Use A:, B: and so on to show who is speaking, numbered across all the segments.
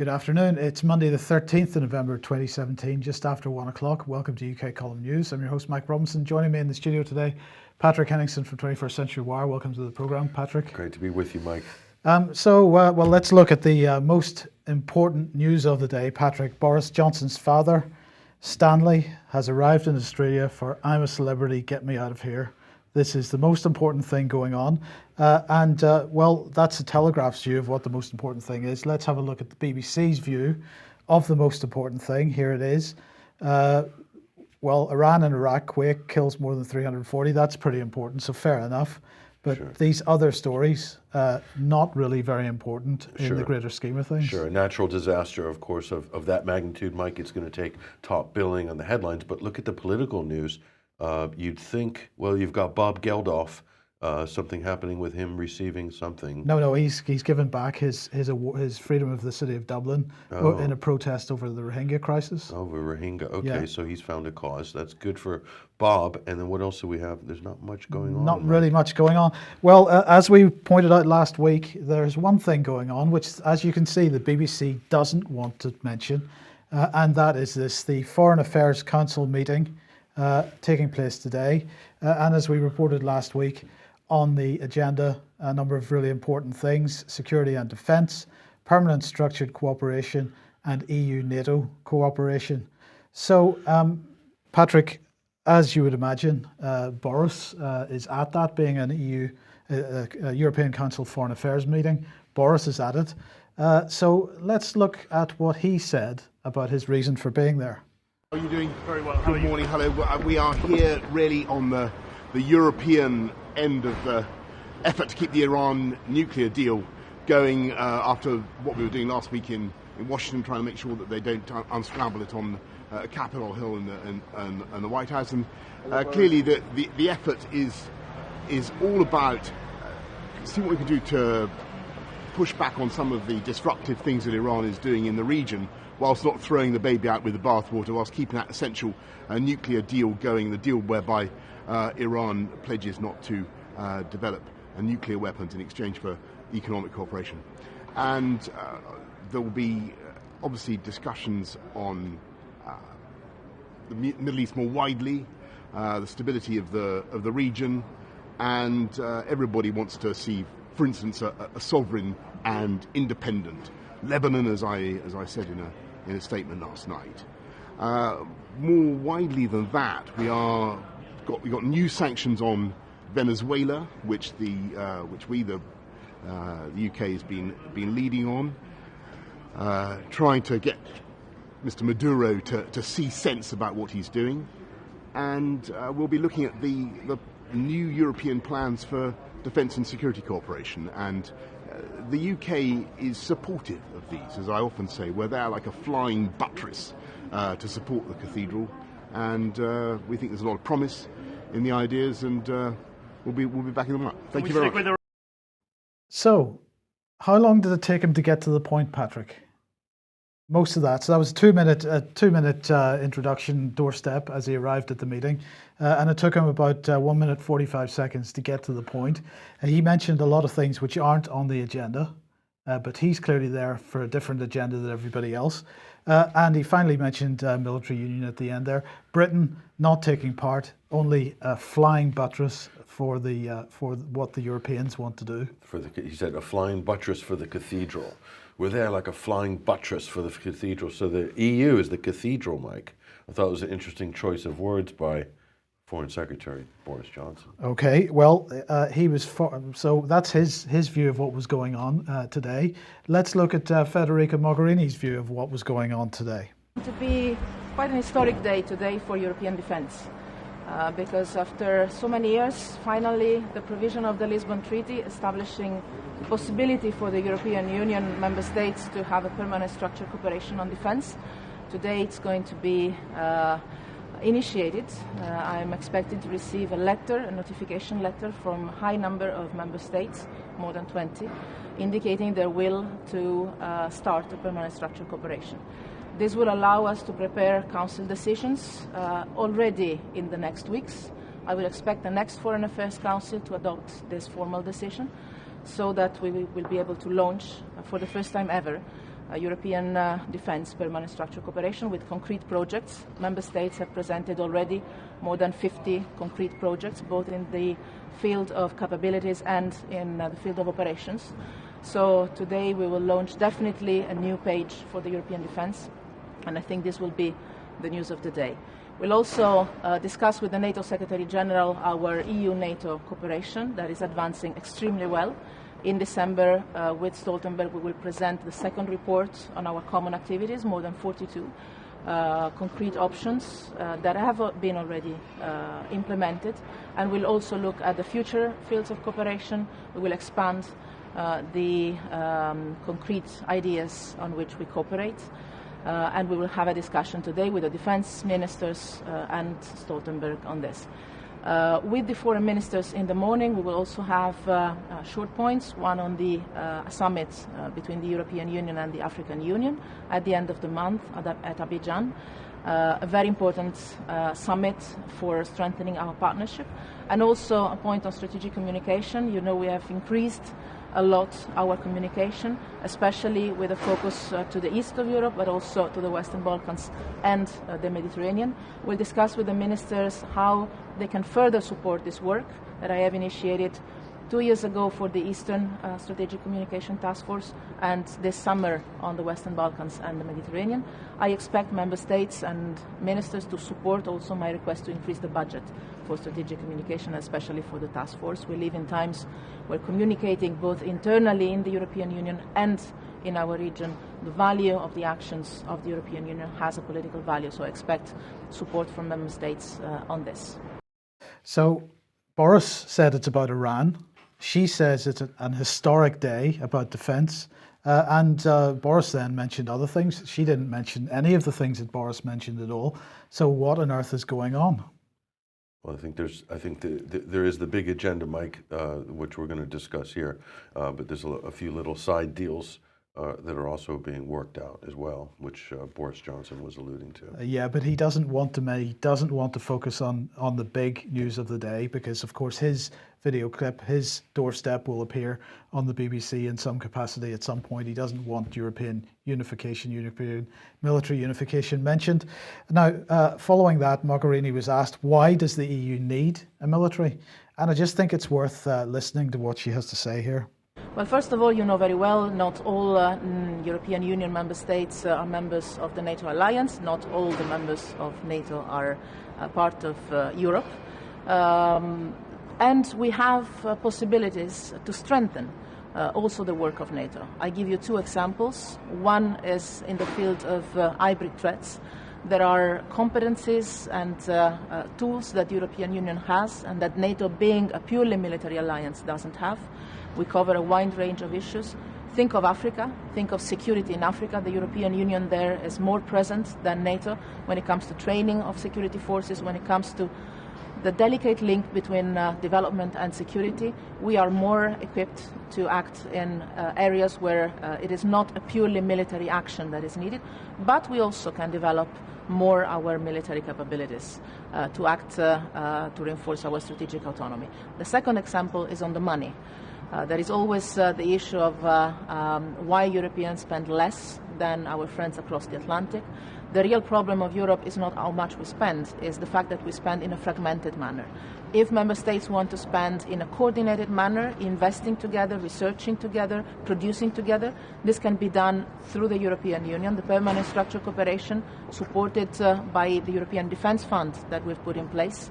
A: Good afternoon. It's Monday the 13th of November 2017, just after 1 o'clock. Welcome to UK Column News. I'm your host, Mike Robinson. Joining me in the studio today, Patrick Henningsen from 21st Century Wire. Welcome to the programme, Patrick.
B: Great to be with you, Mike.
A: Well, let's look at the most important news of the day, Patrick. Boris Johnson's father, Stanley, has arrived in Australia for I'm a Celebrity, Get Me Out of Here. This is the most important thing going on. Well, that's the Telegraph's view of what the most important thing is. Let's have a look at the BBC's view of the most important thing. Here it is. Well, Iran and Iraq quake kills more than 340. That's pretty important, so fair enough. But sure, these other stories, not really very important in the greater scheme of things.
B: Sure, a natural disaster, of course, of that magnitude, Mike, it's going to take top billing on the headlines. But look at the political news. You'd think, well, you've got Bob Geldof, something happening with him receiving something.
A: No, he's given back his freedom of the city of Dublin in a protest over the Rohingya crisis.
B: Over Rohingya, okay, so he's found a cause. That's good for Bob. And then what else do we have? There's not much going on.
A: Not really much going on. Well, as we pointed out last week, there's one thing going on, which, as you can see, the BBC doesn't want to mention, and that is the Foreign Affairs Council meeting taking place today. And as we reported last week, on the agenda, a number of really important things: security and defence, permanent structured cooperation, and EU-NATO cooperation. So, Patrick, as you would imagine, Boris is at that, being an a European Council Foreign Affairs meeting. Boris is at it. So let's look at what he said about his reason for being there.
C: How are you doing? Very well. Good morning. Hello. We are here really on the European end of the effort to keep the Iran nuclear deal going after what we were doing last week in Washington, trying to make sure that they don't unscramble it on Capitol Hill and the White House. And clearly the effort is all about see what we can do to push back on some of the disruptive things that Iran is doing in the region, whilst not throwing the baby out with the bathwater, whilst keeping that essential nuclear deal going, the deal whereby Iran pledges not to develop nuclear weapons in exchange for economic cooperation. And there will be obviously discussions on the Middle East more widely, the stability of the region, and everybody wants to see, for instance, a sovereign and independent Lebanon, as I said in a statement last night. More widely than that, we got new sanctions on Venezuela, which the UK has been leading on, trying to get Mr. Maduro to see sense about what he's doing, and we'll be looking at the new European plans for defence and security cooperation, and the UK is supportive of these, as I often say. We're there like a flying buttress to support the cathedral, and we think there's a lot of promise in the ideas, and we'll be backing them up. Thank you very much.
A: So, how long did it take him to get to the point, Patrick? Most of that. So that was a two-minute introduction doorstep as he arrived at the meeting, and it took him about 1 minute 45 seconds to get to the point. He mentioned a lot of things which aren't on the agenda, but he's clearly there for a different agenda than everybody else. And he finally mentioned military union at the end there. Britain not taking part, only a flying buttress for what the Europeans want to do.
B: He said a flying buttress for the cathedral. We're there like a flying buttress for the cathedral. So the EU is the cathedral, Mike. I thought it was an interesting choice of words by Foreign Secretary Boris Johnson. Okay,
A: well, so that's his view of what was going on today. Let's look at Federica Mogherini's view of what was going on today.
D: To be quite an historic day today for European defence, because after so many years, finally, the provision of the Lisbon Treaty establishing the possibility for the European Union member states to have a permanent structured cooperation on defence. Today it's going to be initiated. I'm expected to receive a notification letter from a high number of member states, more than 20, indicating their will to start a permanent structured cooperation. This will allow us to prepare Council decisions already in the next weeks. I will expect the next Foreign Affairs Council to adopt this formal decision, so that we will be able to launch, for the first time ever, European Defence Permanent Structured Cooperation with concrete projects. Member States have presented already more than 50 concrete projects, both in the field of capabilities and in the field of operations. So today we will launch definitely a new page for the European defence, and I think this will be the news of the day. We'll also discuss with the NATO Secretary General our EU-NATO cooperation that is advancing extremely well. In December, with Stoltenberg, we will present the second report on our common activities, more than 42 concrete options that have been already implemented. And we'll also look at the future fields of cooperation. We will expand the concrete ideas on which we cooperate. And we will have a discussion today with the defense ministers and Stoltenberg on this. With the foreign ministers in the morning, we will also have short points, one on the summit between the European Union and the African Union at the end of the month at Abidjan, a very important summit for strengthening our partnership, and also a point on strategic communication. You know, we have increased a lot our communication, especially with a focus to the east of Europe, but also to the Western Balkans and the Mediterranean. We'll discuss with the ministers how they can further support this work that I have initiated 2 years ago for the Eastern Strategic Communication Task Force, and this summer on the Western Balkans and the Mediterranean. I expect member states and ministers to support also my request to increase the budget for strategic communication, especially for the task force. We live in times where communicating both internally in the European Union and in our region, the value of the actions of the European Union has a political value, so I expect support from member states on this.
A: So Boris said it's about Iran. She says it's an historic day about defence. And Boris then mentioned other things. She didn't mention any of the things that Boris mentioned at all. So what on earth is going on?
B: Well, I think there is the big agenda, Mike, which we're going to discuss here. But there's a few little side deals that are also being worked out as well, which Boris Johnson was alluding to.
A: Yeah, but he doesn't want to focus on the big news of the day, because of course his video clip, his doorstep, will appear on the BBC in some capacity at some point. He doesn't want European unification, European military unification mentioned. Now, following that, Mogherini was asked, why does the EU need a military? And I just think it's worth listening to what she has to say here.
D: Well, first of all, you know very well, not all European Union member states are members of the NATO alliance. Not all the members of NATO are part of Europe. And we have possibilities to strengthen also the work of NATO. I give you two examples. One is in the field of hybrid threats. There are competencies and tools that the European Union has and that NATO, being a purely military alliance, doesn't have. We cover a wide range of issues. Think of Africa, think of security in Africa. The European Union there is more present than NATO when it comes to training of security forces, when it comes to the delicate link between development and security. We are more equipped to act in areas where it is not a purely military action that is needed, but we also can develop more our military capabilities to act to reinforce our strategic autonomy. The second example is on the money. There is always the issue of why Europeans spend less than our friends across the Atlantic. The real problem of Europe is not how much we spend, is the fact that we spend in a fragmented manner. If member states want to spend in a coordinated manner, investing together, researching together, producing together, this can be done through the European Union. The permanent structured cooperation, supported by the European Defence Fund that we've put in place,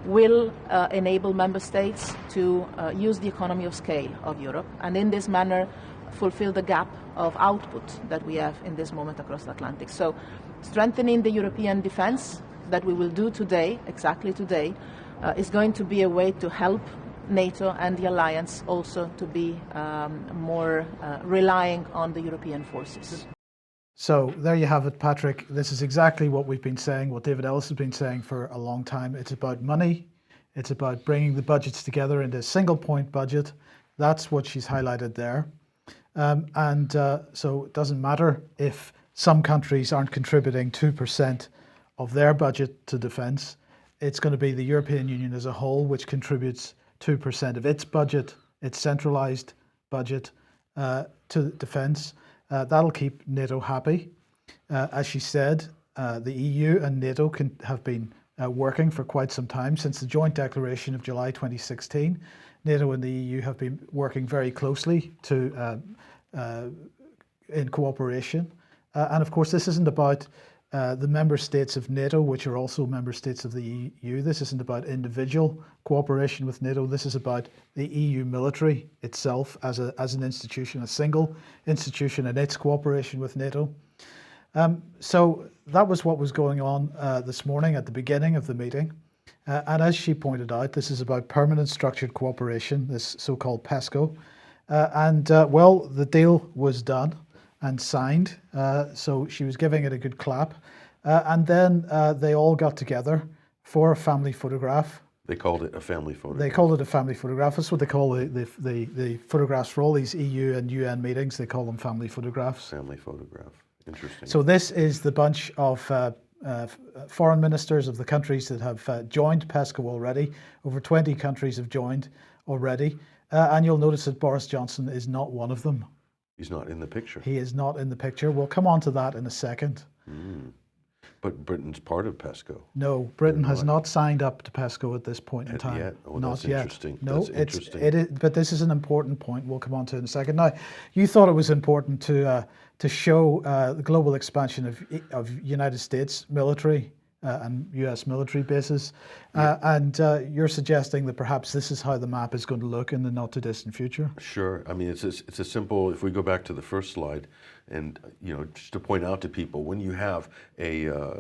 D: will enable member states to use the economy of scale of Europe, and in this manner fulfill the gap of output that we have in this moment across the Atlantic. So strengthening the European defence that we will do today, exactly today, is going to be a way to help NATO and the alliance also to be more relying on the European forces.
A: So there you have it, Patrick. This is exactly what we've been saying, what David Ellis has been saying for a long time. It's about money. It's about bringing the budgets together into a single point budget. That's what she's highlighted there. So it doesn't matter if some countries aren't contributing 2% of their budget to defence. It's going to be the European Union as a whole which contributes 2% of its budget, its centralised budget, to defence. That'll keep NATO happy. As she said, the EU and NATO have been working for quite some time since the joint declaration of July 2016. NATO and the EU have been working very closely in cooperation. And of course, this isn't about the member states of NATO, which are also member states of the EU. This isn't about individual cooperation with NATO. This is about the EU military itself as an institution, a single institution, and its cooperation with NATO. So that was what was going on this morning at the beginning of the meeting. And as she pointed out, this is about permanent structured cooperation, this so-called PESCO. Well, the deal was done and signed, so she was giving it a good clap. And then they all got together for a family photograph.
B: They called it a family photograph.
A: They called it a family photograph. That's what they call the photographs for all these EU and UN meetings. They call them family photographs.
B: Family photograph. Interesting.
A: So this is the bunch of foreign ministers of the countries that have joined PESCO already. Over 20 countries have joined already. And you'll notice that Boris Johnson is not one of them.
B: He's not in the picture.
A: He is not in the picture. We'll come on to that in a second.
B: But Britain's part of PESCO.
A: No, Britain has not signed up to PESCO at this point in time.
B: Yet? Oh,
A: not
B: that's
A: yet.
B: Interesting.
A: No,
B: that's interesting.
A: it is, but this is an important point. We'll come on to it in a second. Now, you thought it was important to show the global expansion of United States military and US military bases, and you're suggesting that perhaps this is how the map is going to look in the not too distant future.
B: Sure. I mean, it's a simple. If we go back to the first slide, and just to point out to people, when you have a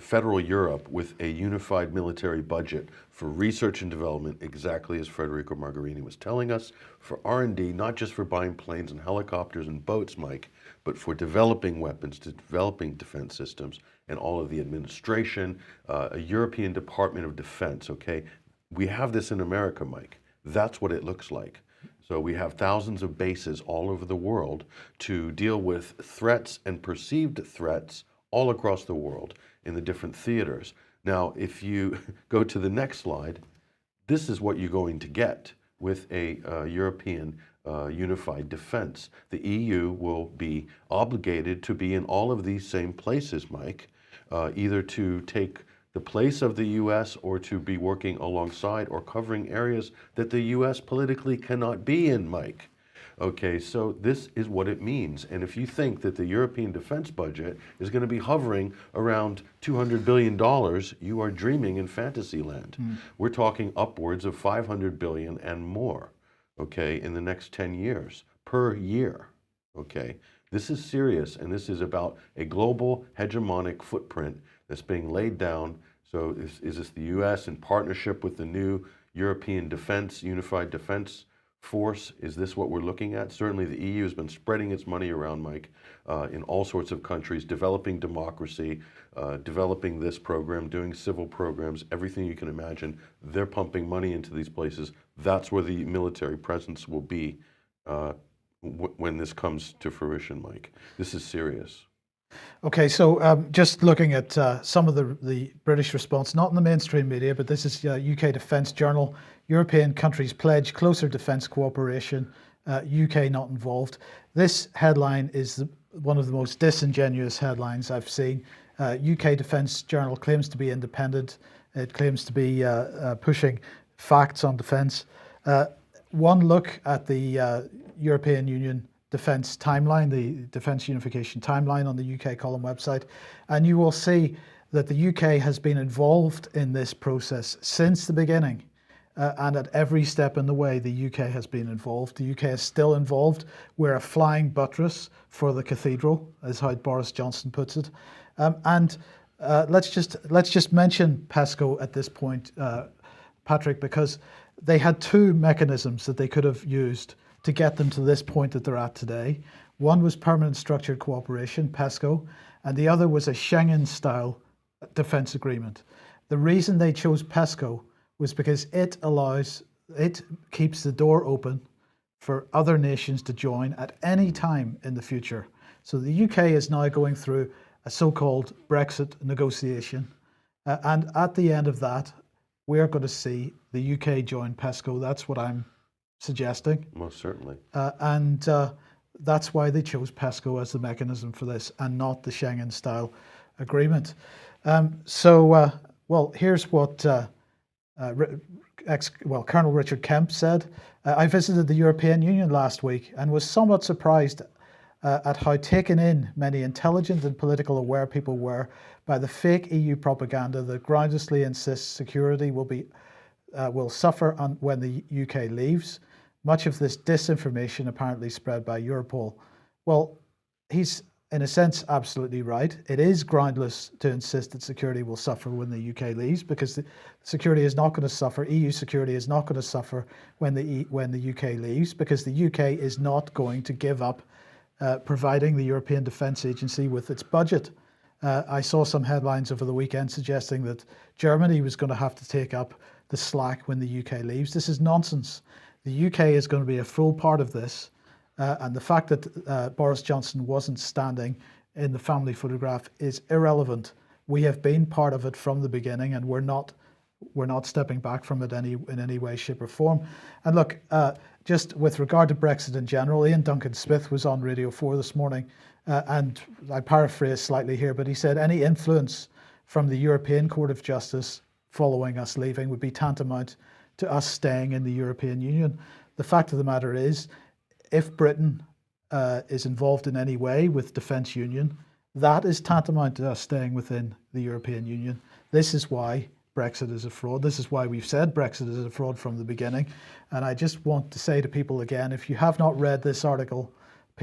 B: federal Europe with a unified military budget for research and development, exactly as Federico Mogherini was telling us, for R&D, not just for buying planes and helicopters and boats, Mike, but for developing weapons, developing defense systems, and all of the administration, a European Department of Defense, okay? We have this in America, Mike. That's what it looks like. So we have thousands of bases all over the world to deal with threats and perceived threats all across the world in the different theaters. Now, if you go to the next slide, this is what you're going to get with a European unified defense. The EU will be obligated to be in all of these same places, Mike, either to take the place of the US or to be working alongside or covering areas that the US politically cannot be in, Mike. Okay, so this is what it means. And if you think that the European defense budget is going to be hovering around $200 billion, you are dreaming in fantasy land. We're talking upwards of $500 billion and more, okay, in the next 10 years per year, okay? This is serious, and this is about a global hegemonic footprint that's being laid down. So is this the US in partnership with the new European defense, unified defense force? Is this what we're looking at? Certainly the EU has been spreading its money around, Mike, in all sorts of countries, developing democracy, developing this program, doing civil programs, everything you can imagine. They're pumping money into these places. That's where the military presence will be when this comes to fruition, Mike. This is serious.
A: Okay, so just looking at some of the British response, not in the mainstream media, but this is UK Defence Journal. European countries pledge closer defence cooperation, UK not involved. This headline is one of the most disingenuous headlines I've seen. UK Defence Journal claims to be independent. It claims to be pushing facts on defence. One look at the European Union defence timeline, the defence unification timeline on the UK column website, and you will see that the UK has been involved in this process since the beginning, and at every step in the way the UK has been involved. The UK is still involved. We're a flying buttress for the cathedral, is how Boris Johnson puts it. Let's just mention PESCO at this point, Patrick, because they had two mechanisms that they could have used to get them to this point that they're at today. One was permanent structured cooperation, PESCO, and the other was a Schengen-style defence agreement. The reason they chose PESCO was because it keeps the door open for other nations to join at any time in the future. So the UK is now going through a so-called Brexit negotiation, and at the end of that, we are going to see the UK join PESCO. That's what I'm suggesting.
B: Most certainly.
A: that's why they chose PESCO as the mechanism for this and not the Schengen-style agreement. Well, here's what Colonel Richard Kemp said. I visited the European Union last week and was somewhat surprised at how taken in many intelligent and politically aware people were by the fake EU propaganda that groundlessly insists security will suffer when the UK leaves. Much of this disinformation apparently spread by Europol. Well, he's in a sense absolutely right. It is groundless to insist that security will suffer when the UK leaves, because the security is not going to suffer. EU security is not going to suffer when the UK leaves, because the UK is not going to give up providing the European Defence Agency with its budget. I saw some headlines over the weekend suggesting that Germany was going to have to take up the slack when the UK leaves. This is nonsense. The UK is going to be a full part of this, and the fact that Boris Johnson wasn't standing in the family photograph is irrelevant. We have been part of it from the beginning, and we're not stepping back from it in any way, shape, or form. And look, just with regard to Brexit in general, Ian Duncan Smith was on Radio 4 this morning, and I paraphrase slightly here, but he said any influence from the European Court of Justice following us leaving would be tantamount to us staying in the European Union. The fact of the matter is, if Britain is involved in any way with Defence Union, that is tantamount to us staying within the European Union. This is why Brexit is a fraud. This is why we've said Brexit is a fraud from the beginning. And I just want to say to people again, if you have not read this article,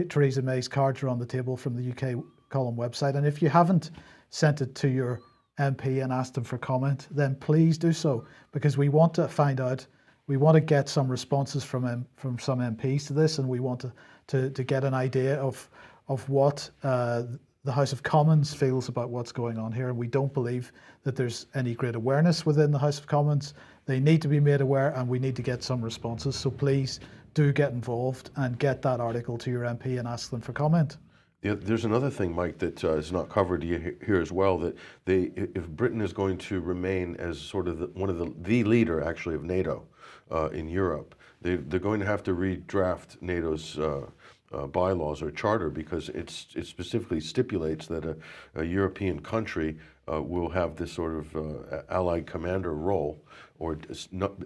A: Theresa May's cards are on the table from the UK column website. And if you haven't sent it to your MP and asked them for comment, then please do so, because we want to find out, we want to get some responses from some MPs to this, and we want to get an idea of what the House of Commons feels about what's going on here. And we don't believe that there's any great awareness within the House of Commons. They need to be made aware, and we need to get some responses. So please do get involved and get that article to your MP and ask them for comment.
B: Yeah, there's another thing, Mike, that is not covered here as well, that if Britain is going to remain as sort of one of the leader, actually, of NATO in Europe, they're going to have to redraft NATO's bylaws or charter, because it specifically stipulates that a European country will have this sort of allied commander role, or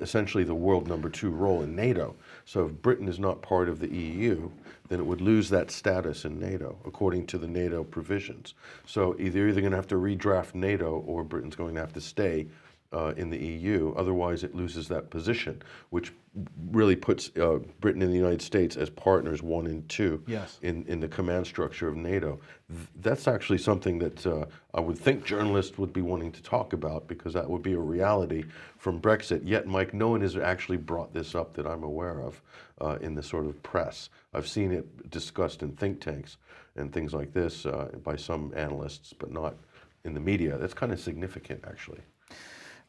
B: essentially the world #2 role in NATO. So if Britain is not part of the EU, then it would lose that status in NATO, according to the NATO provisions. So they're either going to have to redraft NATO, or Britain's going to have to stay in the EU. Otherwise, it loses that position, which really puts Britain and the United States as partners 1 and 2
A: yes.
B: in the command structure of NATO. That's actually something that I would think journalists would be wanting to talk about, because that would be a reality from Brexit. Yet, Mike, no one has actually brought this up that I'm aware of in the sort of press. I've seen it discussed in think tanks and things like this by some analysts, but not in the media. That's kind of significant, actually.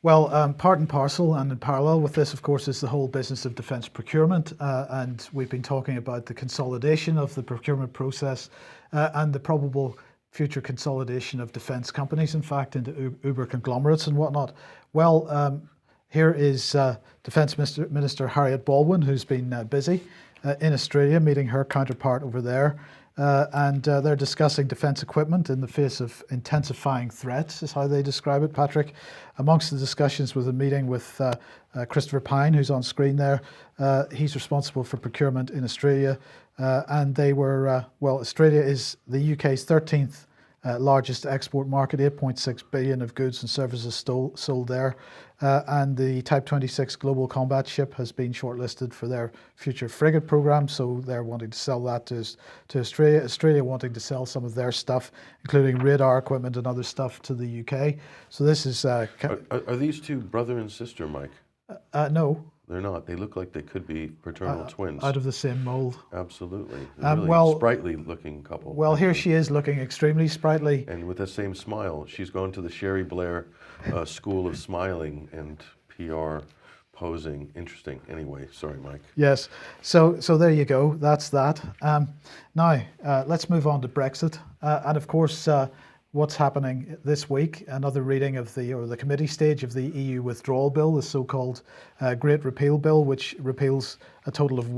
A: Well, part and parcel, and in parallel with this, of course, is the whole business of defence procurement. And we've been talking about the consolidation of the procurement process and the probable future consolidation of defence companies, in fact, into Uber conglomerates and whatnot. Well, here is Defence Minister Harriet Baldwin, who's been busy in Australia, meeting her counterpart over there. And they're discussing defence equipment in the face of intensifying threats, is how they describe it, Patrick. Amongst the discussions was a meeting with Christopher Pyne, who's on screen there. He's responsible for procurement in Australia. And they were, well, Australia is the UK's 13th largest export market, 8.6 billion of goods and services sold there. And the Type 26 Global Combat Ship has been shortlisted for their future frigate program, so they're wanting to sell that to Australia. Australia wanting to sell some of their stuff, including radar equipment and other stuff, to the UK. So this is... Are
B: these two brother and sister, Mike?
A: No.
B: They're not. They look like they could be fraternal twins.
A: Out of the same mold.
B: Absolutely. Really sprightly looking couple.
A: Well, here she is looking extremely sprightly.
B: And with that same smile. She's gone to the Sherry Blair School of Smiling and PR posing. Interesting. Anyway, sorry, Mike.
A: Yes. So there you go. That's that. Now, let's move on to Brexit. And of course, what's happening this week, another reading of the committee stage of the EU withdrawal bill, the so-called Great Repeal bill, which repeals a total of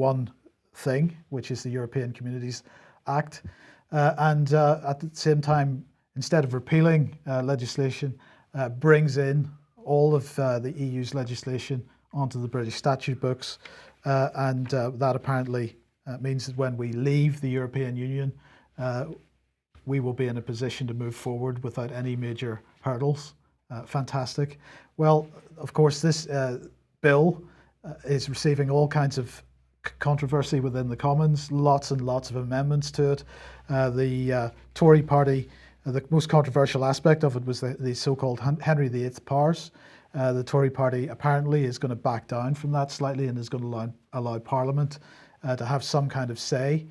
A: thing, which is the European Communities Act. And at the same time, instead of repealing legislation, brings in all of the EU's legislation onto the British statute books. And that apparently means that when we leave the European Union, we will be in a position to move forward without any major hurdles. Fantastic. Well, of course, this bill is receiving all kinds of controversy within the Commons, lots and lots of amendments to it. The Tory party, the most controversial aspect of it was the so-called Henry VIII powers. The Tory party apparently is going to back down from that slightly and is going to allow Parliament to have some kind of say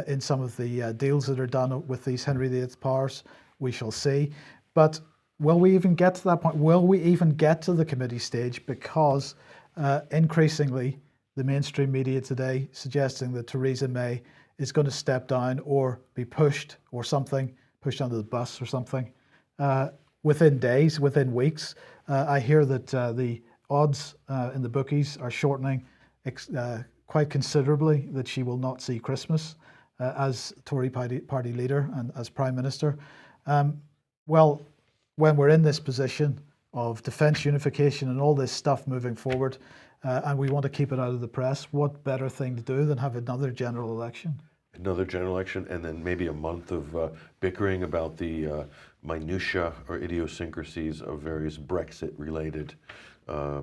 A: in some of the deals that are done with these Henry VIII powers. We shall see. But will we even get to that point? Will we even get to the committee stage? Because increasingly, the mainstream media today suggesting that Theresa May is going to step down or be pushed or something, pushed under the bus or something, within days, within weeks. I hear that the odds in the bookies are shortening quite considerably that she will not see Christmas as Tory party leader and as Prime Minister. Well, when we're in this position of defence unification and all this stuff moving forward, and we want to keep it out of the press, what better thing to do than have another general election?
B: Another general election, and then maybe a month of bickering about the minutiae or idiosyncrasies of various Brexit-related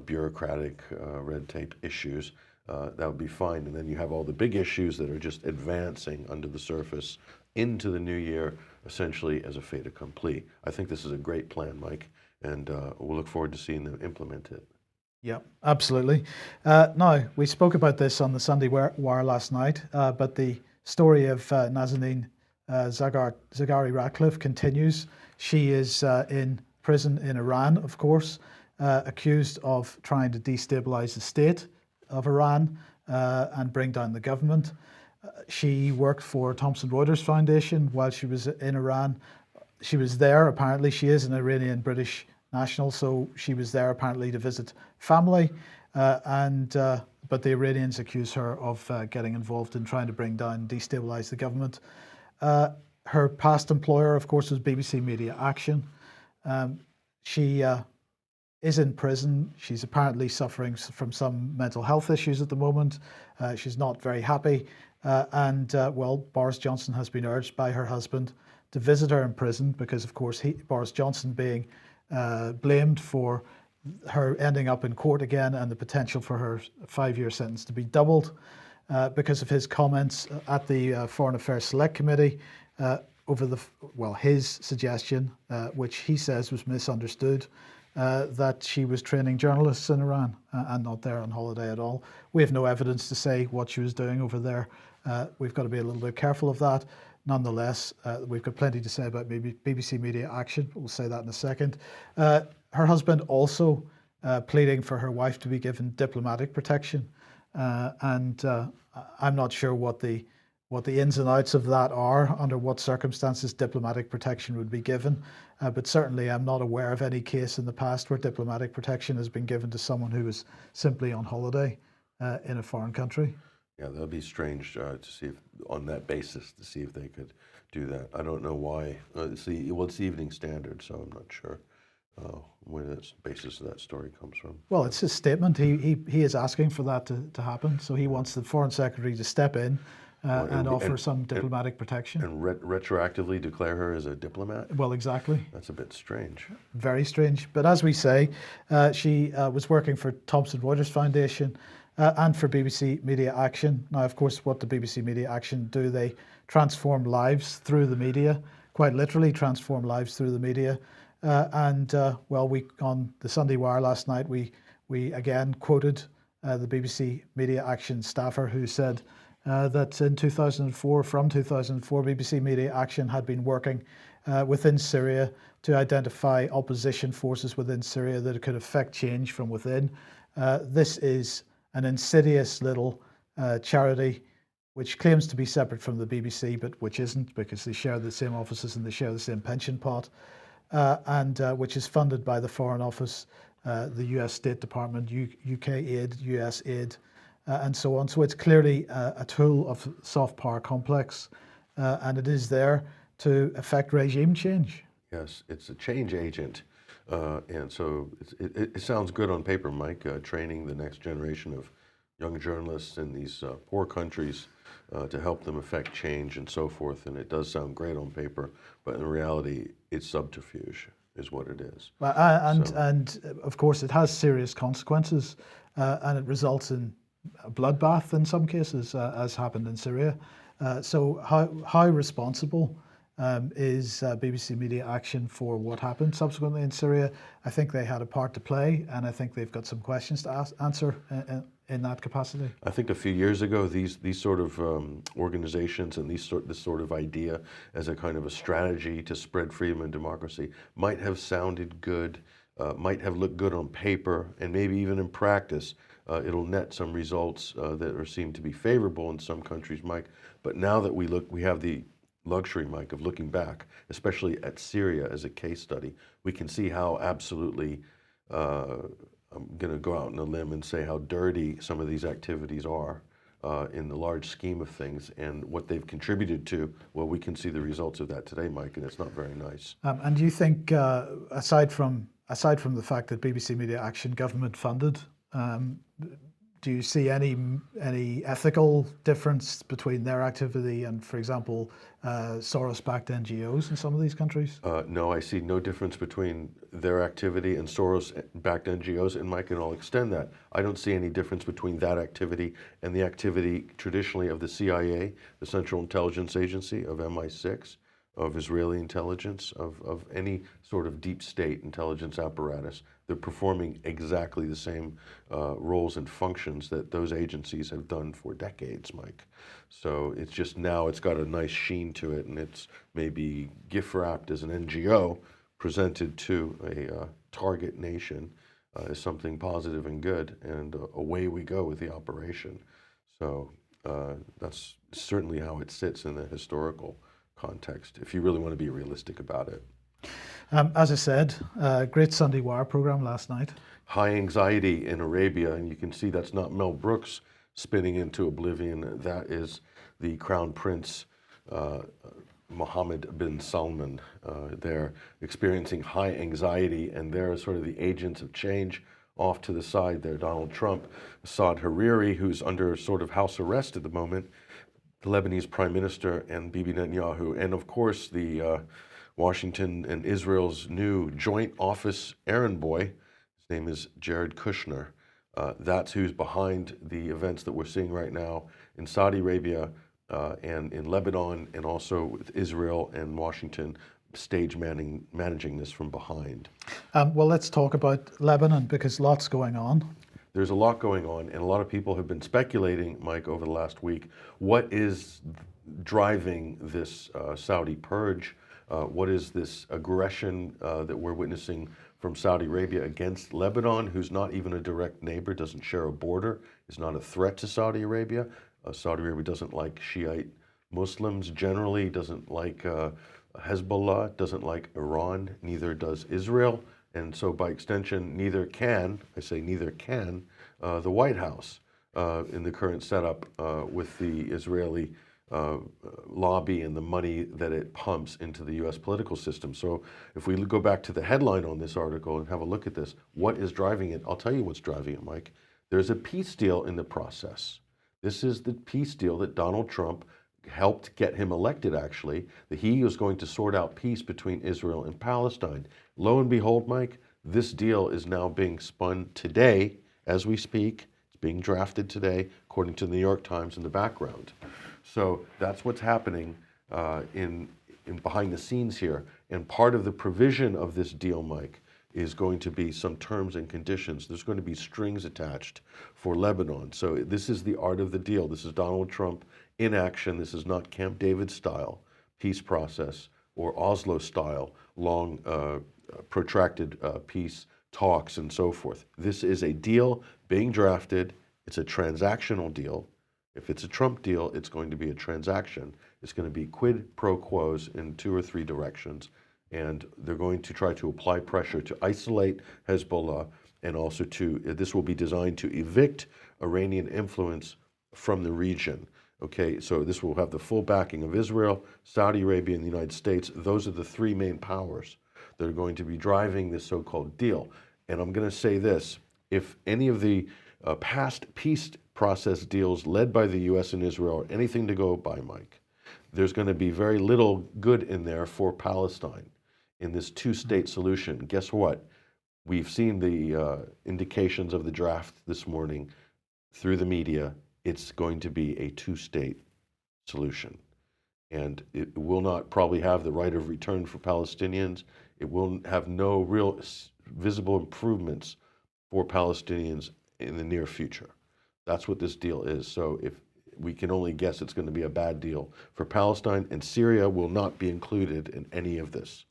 B: bureaucratic red tape issues. That would be fine. And then you have all the big issues that are just advancing under the surface into the new year, essentially as a fait accompli. I think this is a great plan, Mike, and we'll look forward to seeing them implement it.
A: Yeah, absolutely. Now, we spoke about this on the Sunday Wire last night, but the story of Nazanin Zaghari Ratcliffe continues. She is in prison in Iran, of course, accused of trying to destabilize the state of Iran and bring down the government. She worked for Thomson Reuters Foundation while she was in Iran. She was there, apparently. She is an Iranian British national, so she was there apparently to visit family. But the Iranians accuse her of getting involved in trying to bring down and destabilize the government. Her past employer, of course, was BBC Media Action. She is in prison. She's apparently suffering from some mental health issues at the moment. She's not very happy. Well, Boris Johnson has been urged by her husband to visit her in prison because, of course, Boris Johnson being blamed for her ending up in court again and the potential for her 5-year sentence to be doubled because of his comments at the Foreign Affairs Select Committee over his suggestion, which he says was misunderstood, that she was training journalists in Iran and not there on holiday at all. We have no evidence to say what she was doing over there. We've got to be a little bit careful of that. Nonetheless, we've got plenty to say about BBC Media Action. We'll say that in a second. Her husband also pleading for her wife to be given diplomatic protection. I'm not sure what the ins and outs of that are, under what circumstances diplomatic protection would be given. But certainly I'm not aware of any case in the past where diplomatic protection has been given to someone who was simply on holiday in a foreign country.
B: Yeah, that would be strange to see if, on that basis, to see if they could do that. I don't know why. It's the Evening Standard, so I'm not sure where the basis of that story comes from.
A: Well, it's his statement. He is asking for that to happen. So he wants the Foreign Secretary to step in and offer some diplomatic protection.
B: And retroactively declare her as a diplomat?
A: Well, exactly.
B: That's a bit strange.
A: Very strange. But as we say, she was working for Thomson Reuters Foundation and for BBC Media Action. Now, of course, what the BBC Media Action do, they transform lives through the media, quite literally transform lives through the media. We on the Sunday Wire last night, we again quoted the BBC Media Action staffer who said that in 2004, from 2004, BBC Media Action had been working within Syria to identify opposition forces within Syria that could affect change from within. This is an insidious little charity which claims to be separate from the BBC, but which isn't, because they share the same offices and they share the same pension pot, and which is funded by the Foreign Office, the US State Department, UK aid, US aid, and so on. So it's clearly a tool of soft power complex, and it is there to effect regime change.
B: Yes, it's a change agent. And so it sounds good on paper, Mike, training the next generation of young journalists in these poor countries to help them effect change and so forth. And it does sound great on paper, but in reality, it's subterfuge is what it is.
A: And of course, it has serious consequences, and it results in a bloodbath in some cases, as happened in Syria. So how responsible is BBC Media Action for what happened subsequently in Syria? I think they had a part to play, and I think they've got some questions to answer in that capacity.
B: I think a few years ago, these sort of organizations and this sort of idea as a kind of a strategy to spread freedom and democracy might have sounded good, might have looked good on paper, and maybe even in practice. It'll net some results that seem to be favorable in some countries, Mike. But now that we have the luxury, Mike, of looking back, especially at Syria as a case study, we can see how absolutely, I'm going to go out on a limb and say how dirty some of these activities are in the large scheme of things, and what they've contributed to. Well, we can see the results of that today, Mike, and it's not very nice.
A: And do you think, aside from the fact that BBC Media Action government funded, do you see any ethical difference between their activity and, for example, Soros-backed NGOs in some of these countries?
B: No, I see no difference between their activity and Soros-backed NGOs, and Mike, and I'll extend that. I don't see any difference between that activity and the activity traditionally of the CIA, the Central Intelligence Agency, of MI6, of Israeli intelligence, of any sort of deep state intelligence apparatus. They're performing exactly the same roles and functions that those agencies have done for decades, Mike. So it's just now it's got a nice sheen to it, and it's maybe gift wrapped as an NGO presented to a target nation as something positive and good, and away we go with the operation. So that's certainly how it sits in the historical context, if you really want to be realistic about it.
A: As I said, great Sunday Wire program last night.
B: High anxiety in Arabia, and you can see that's not Mel Brooks spinning into oblivion. That is the Crown Prince Mohammed bin Salman. They're experiencing high anxiety, and they're sort of the agents of change. Off to the side there, Donald Trump, Saad Hariri, who's under sort of house arrest at the moment, the Lebanese Prime Minister, and Bibi Netanyahu, and of course the Washington and Israel's new joint office errand boy. His name is Jared Kushner. That's who's behind the events that we're seeing right now in Saudi Arabia and in Lebanon, and also with Israel and Washington managing this from behind.
A: Well, let's talk about Lebanon, because lots going on.
B: There's a lot going on, and a lot of people have been speculating, Mike, over the last week, what is driving this Saudi purge? What is this aggression that we're witnessing from Saudi Arabia against Lebanon, who's not even a direct neighbor, doesn't share a border, is not a threat to Saudi Arabia? Saudi Arabia doesn't like Shiite Muslims generally, doesn't like Hezbollah, doesn't like Iran, neither does Israel. And so by extension, neither can the White House in the current setup with the Israeli lobby and the money that it pumps into the U.S. political system. So if we go back to the headline on this article and have a look at this, what is driving it? I'll tell you what's driving it, Mike. There's a peace deal in the process. This is the peace deal that Donald Trump helped get him elected, actually, that he was going to sort out peace between Israel and Palestine. Lo and behold, Mike, this deal is now being spun today as we speak. It's being drafted today, according to the New York Times in the background. So that's what's happening in behind the scenes here. And part of the provision of this deal, Mike, is going to be some terms and conditions. There's going to be strings attached for Lebanon. So this is the art of the deal. This is Donald Trump in action. This is not Camp David style peace process or Oslo style long protracted peace talks and so forth. This is a deal being drafted. It's a transactional deal. If it's a Trump deal, it's going to be a transaction. It's going to be quid pro quos in 2 or 3 directions. And they're going to try to apply pressure to isolate Hezbollah, and also this will be designed to evict Iranian influence from the region. Okay, so this will have the full backing of Israel, Saudi Arabia, and the United States. Those are the three main powers that are going to be driving this so-called deal. And I'm going to say this, if any of the past peace process deals led by the U.S. and Israel are anything to go by, Mike, there's going to be very little good in there for Palestine in this two-state solution. Guess what? We've seen the indications of the draft this morning through the media. It's going to be a two-state solution. And it will not probably have the right of return for Palestinians. It will have no real visible improvements for Palestinians in the near future. That's what this deal is. So if we can only guess, it's going to be a bad deal for Palestine, and Syria will not be included in any of this,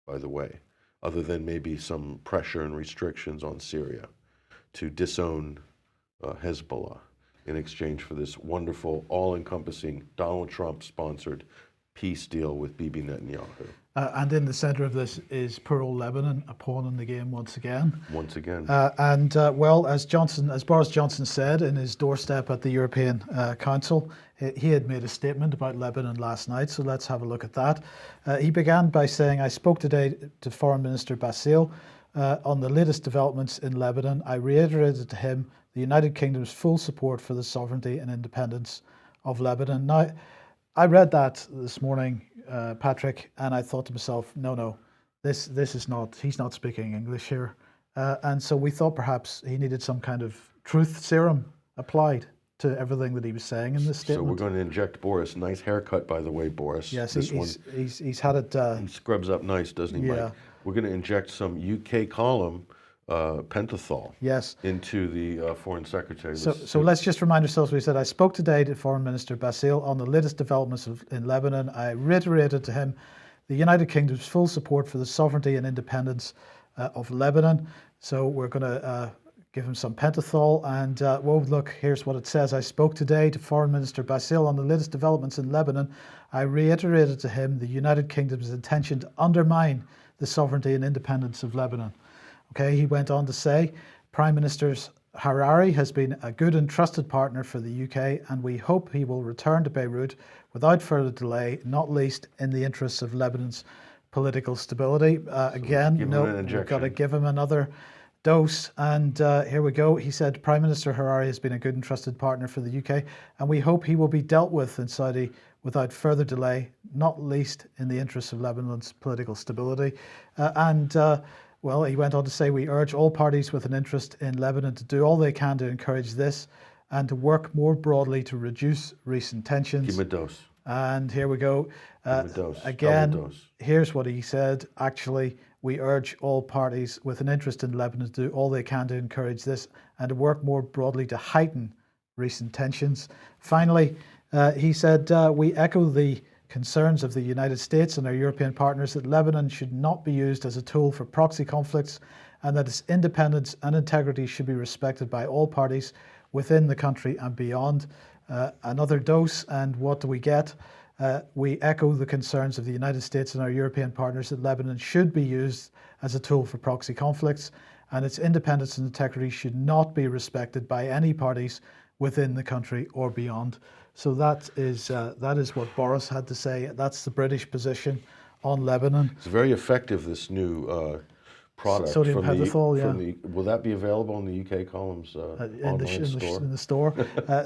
B: by the way, other than maybe some pressure and restrictions on Syria to disown Hezbollah in exchange for this wonderful, all-encompassing, Donald Trump-sponsored peace deal with Bibi Netanyahu.
A: And in the center of this is poor old Lebanon, a pawn in the game once again.
B: Once again.
A: Well, as Boris Johnson said in his doorstep at the European Council, he had made a statement about Lebanon last night, so let's have a look at that. He began by saying, "I spoke today to Foreign Minister Bassil on the latest developments in Lebanon. I reiterated to him the United Kingdom's full support for the sovereignty and independence of Lebanon." Now, I read that this morning, Patrick, and I thought to myself, no, this is not, he's not speaking English here. And so we thought perhaps he needed some kind of truth serum applied to everything that he was saying in this statement.
B: So we're going to inject Boris. Nice haircut, by the way, Boris.
A: Yes, he's had it.
B: He scrubs up nice, doesn't he,
A: yeah.
B: Mike? We're going to inject some UK column, Pentothal,
A: yes,
B: into the Foreign Secretary.
A: So let's just remind ourselves, we said, "I spoke today to Foreign Minister Bassil on the latest developments in Lebanon. I reiterated to him the United Kingdom's full support for the sovereignty and independence of Lebanon." So we're going to give him some Pentothal, and well, look, here's what it says. "I spoke today to Foreign Minister Bassil on the latest developments in Lebanon. I reiterated to him the United Kingdom's intention to undermine the sovereignty and independence of Lebanon." Okay, he went on to say, "Prime Minister Harari has been a good and trusted partner for the UK, and we hope he will return to Beirut without further delay, not least in the interests of Lebanon's political stability." Again, no, we've got to give him another dose. And here we go. He said, "Prime Minister Harari has been a good and trusted partner for the UK, and we hope he will be dealt with in Saudi without further delay, not least in the interests of Lebanon's political stability." Well, he went on to say, "We urge all parties with an interest in Lebanon to do all they can to encourage this and to work more broadly to reduce recent tensions."
B: Give him a dose.
A: And here we go.
B: Give him a dose.
A: Again,
B: Double dose.
A: Here's what he said. Actually, "We urge all parties with an interest in Lebanon to do all they can to encourage this and to work more broadly to heighten recent tensions." Finally, he said, "We echo the concerns of the United States and our European partners that Lebanon should not be used as a tool for proxy conflicts and that its independence and integrity should be respected by all parties within the country and beyond." Another dose, and what do we get? "We echo the concerns of the United States and our European partners that Lebanon should be used as a tool for proxy conflicts and its independence and integrity should not be respected by any parties within the country or beyond." So that is what Boris had to say. That's the British position on Lebanon.
B: It's very effective, this new product.
A: Sodium pentothal, yeah.
B: Will that be available in the UK columns online store?
A: In the store.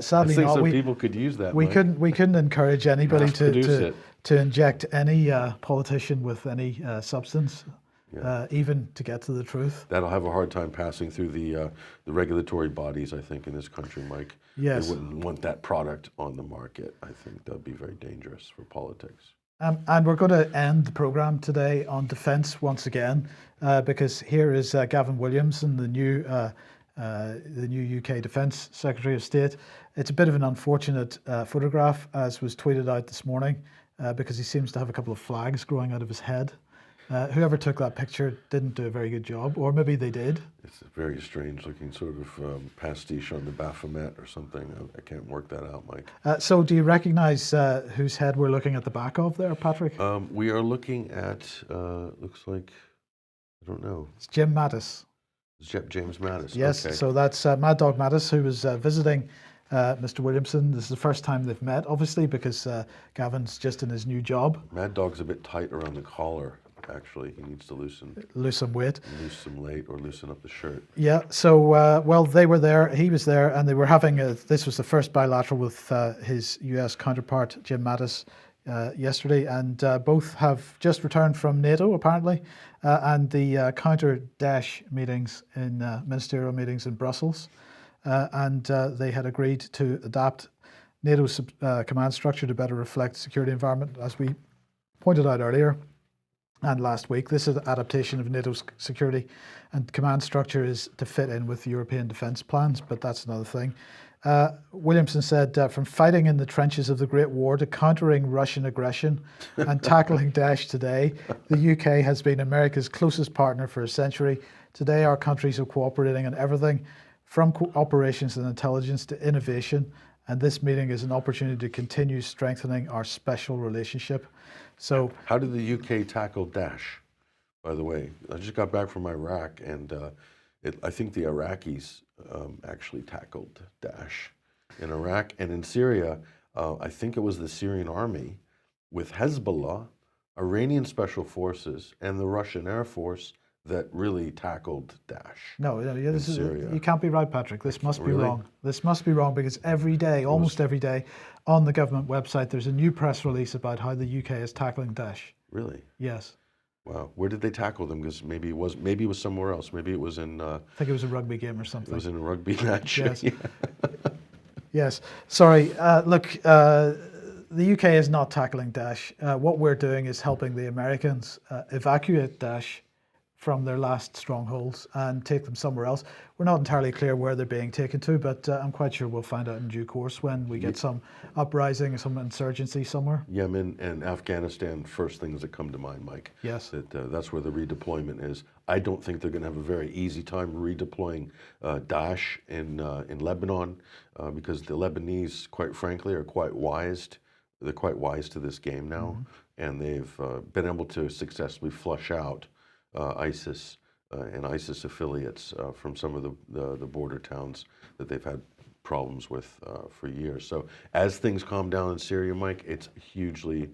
A: Sadly,
B: I think
A: not.
B: some people could use that.
A: We couldn't encourage anybody to inject any politician with any substance.
B: Yeah.
A: Even to get to the truth.
B: That'll have a hard time passing through the regulatory bodies, I think, in this country, Mike.
A: Yes.
B: They wouldn't want that product on the market. I think that would be very dangerous for politics.
A: And we're going to end the programme today on defence once again, because here is Gavin Williamson, the new UK Defence Secretary of State. It's a bit of an unfortunate photograph, as was tweeted out this morning, because he seems to have a couple of flags growing out of his head. Whoever took that picture didn't do a very good job, or maybe they did.
B: It's a very strange looking sort of pastiche on the Baphomet or something. I can't work that out, Mike.
A: So do you recognise whose head we're looking at the back of there, Patrick?
B: We are looking at, looks like, I don't know.
A: It's Jim Mattis.
B: James Mattis.
A: Yes,
B: Okay.
A: so that's Mad Dog Mattis, who was visiting Mr. Williamson. This is the first time they've met, obviously, because Gavin's just in his new job.
B: Mad Dog's a bit tight around the collar, actually. He needs to
A: Lose some weight.
B: lose some weight or loosen up the shirt.
A: Yeah, so, well, they were there, he was there, and they were having, this was the first bilateral with his US counterpart, Jim Mattis, yesterday, and both have just returned from NATO, apparently, and the counter-daesh meetings, ministerial meetings in Brussels, and they had agreed to adapt NATO's command structure to better reflect the security environment, as we pointed out earlier and last week. This is adaptation of NATO's security and command structure is to fit in with European defence plans, but that's another thing. Williamson said, from fighting in the trenches of the Great War to countering Russian aggression and tackling Daesh today, the UK has been America's closest partner for a century. Today, our countries are cooperating on everything from operations and intelligence to innovation, and this meeting is an opportunity to continue strengthening our special relationship. So,
B: how did the UK tackle Daesh, by the way? I just got back from Iraq, and I think the Iraqis actually tackled Daesh in Iraq. And in Syria, I think it was the Syrian army with Hezbollah, Iranian special forces, and the Russian Air Force that really tackled Daesh.
A: No, you can't be right, Patrick. This must be wrong. This must be wrong, because every day, almost every day, on the government website, there's a new press release about how the UK is tackling Daesh.
B: Really?
A: Yes.
B: Wow. Where did they tackle them? Because maybe it was somewhere else. Maybe it was in.
A: I think it was a rugby game or something.
B: It was in a rugby match.
A: Yes. Yes. Sorry. Look, the UK is not tackling Daesh. What we're doing is helping the Americans evacuate Daesh from their last strongholds and take them somewhere else. We're not entirely clear where they're being taken to, but I'm quite sure we'll find out in due course when we get some uprising, some insurgency somewhere.
B: Yemen and Afghanistan, first things that come to mind, Mike.
A: Yes.
B: That's where the redeployment is. I don't think they're going to have a very easy time redeploying Daesh in Lebanon because the Lebanese, quite frankly, are quite wise. They're quite wise to this game now, and they've been able to successfully flush out ISIS and ISIS affiliates from some of the border towns that they've had problems with for years. So as things calm down in Syria, Mike, it's hugely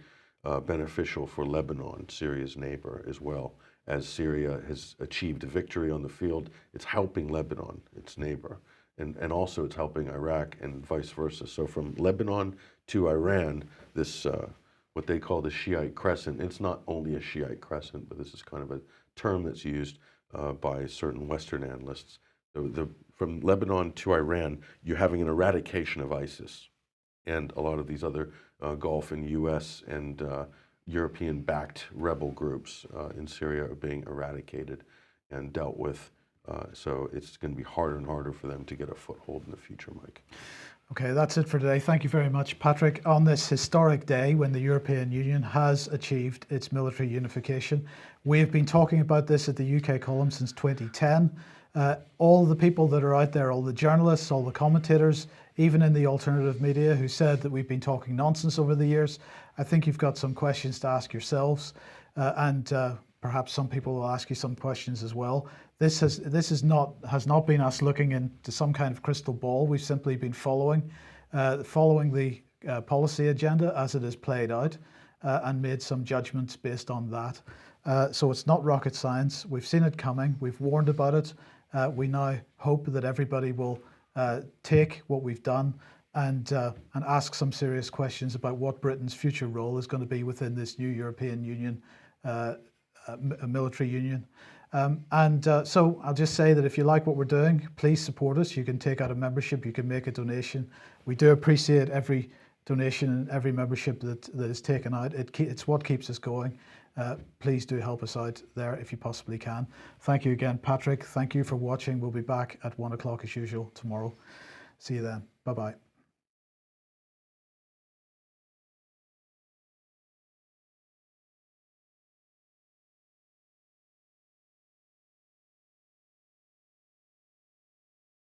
B: beneficial for Lebanon, Syria's neighbor, as well. As Syria has achieved a victory on the field, it's helping Lebanon, its neighbor. And also it's helping Iraq and vice versa. So from Lebanon to Iran, this what they call the Shiite crescent, it's not only a Shiite crescent, but this is kind of a term that's used by certain Western analysts. From Lebanon to Iran, you're having an eradication of ISIS. And a lot of these other Gulf and US and European-backed rebel groups in Syria are being eradicated and dealt with. So it's going to be harder and harder for them to get a foothold in the future, Mike.
A: Okay, that's it for today. Thank you very much, Patrick. On this historic day when the European Union has achieved its military unification, we've been talking about this at the UK column since 2010. All the people that are out there, all the journalists, all the commentators, even in the alternative media who said that we've been talking nonsense over the years, I think you've got some questions to ask yourselves, and perhaps some people will ask you some questions as well. This has not been us looking into some kind of crystal ball. We've simply been following the policy agenda as it is played out, and made some judgments based on that. So it's not rocket science. We've seen it coming. We've warned about it. We now hope that everybody will take what we've done and ask some serious questions about what Britain's future role is going to be within this new European Union, military union. So I'll just say that if you like what we're doing, please support us. You can take out a membership, you can make a donation. We do appreciate every donation and every membership that is taken out. It's what keeps us going. Please do help us out there if you possibly can. Thank you again, Patrick. Thank you for watching. We'll be back at 1 o'clock as usual tomorrow. See you then. Bye-bye.